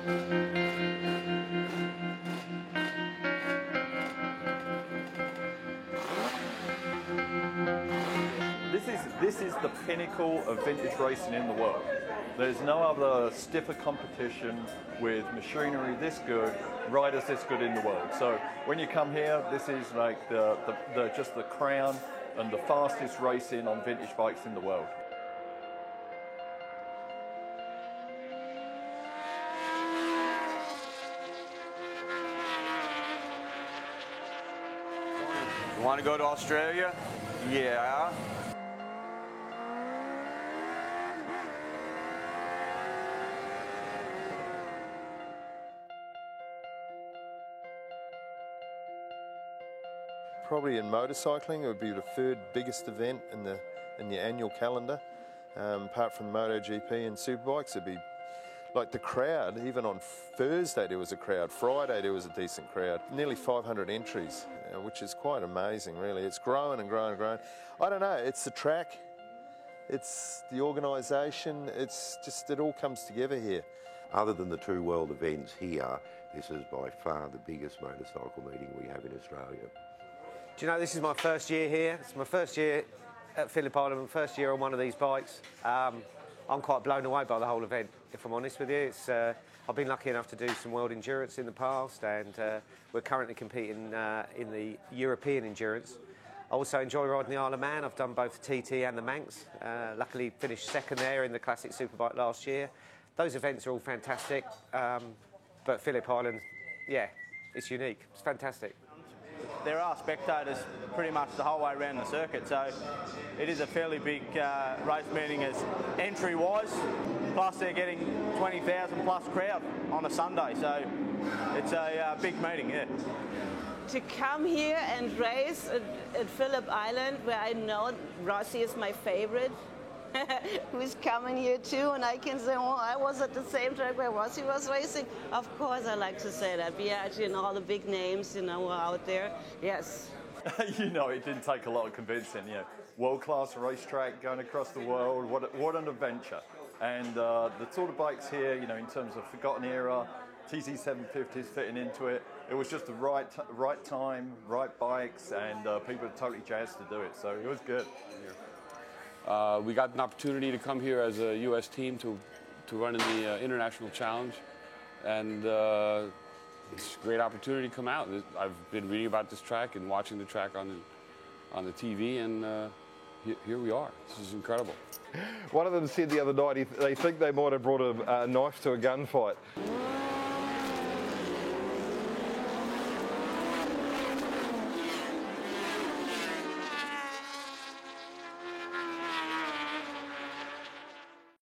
This is the pinnacle of vintage racing in the world. There's no other stiffer competition with machinery this good, riders this good in the world. So when you come here, this is like just the crown and the fastest racing on vintage bikes in the world. You want to go to Australia? Yeah. Probably in motorcycling, it would be the third biggest event in the annual calendar. Apart from MotoGP and Superbikes, it'd be like the crowd. Even on Thursday there was a crowd. Friday there was a decent crowd. Nearly 500 entries, which is quite amazing, really. It's growing and growing and growing. I don't know. It's the track. It's the organisation. It's just it all comes together here. Other than the two world events here, this is by far the biggest motorcycle meeting we have in Australia. Do you know, this is my first year here. It's my first year at Phillip Island, my first year on one of these bikes. I'm quite blown away by the whole event, if I'm honest with you. I've been lucky enough to do some World Endurance in the past, and we're currently competing in the European Endurance. I also enjoy riding the Isle of Man. I've done both the TT and the Manx. Luckily finished second there in the Classic Superbike last year. Those events are all fantastic, but Phillip Island, yeah, it's unique. It's fantastic. There are spectators pretty much the whole way around the circuit, so it is a fairly big race meeting as entry-wise, plus they're getting 20,000 plus crowd on a Sunday, so it's a big meeting, yeah. To come here and race at Phillip Island, where I know Rossi is my favorite, who's coming here too, and I can say, well, I was at the same track where Rossi was racing. Of course I like to say that. We actually know all the big names, were out there. Yes. It didn't take a lot of convincing, World-class racetrack going across the world, what an adventure. And the sort of bikes here, in terms of Forgotten Era, TZ750s fitting into it, it was just the right time, right bikes, and people are totally jazzed to do it, so it was good. We got an opportunity to come here as a U.S. team to run in the International Challenge, and it's a great opportunity to come out. I've been reading about this track and watching the track on the TV, and here we are. This is incredible. One of them said the other night they think they might have brought a knife to a gunfight.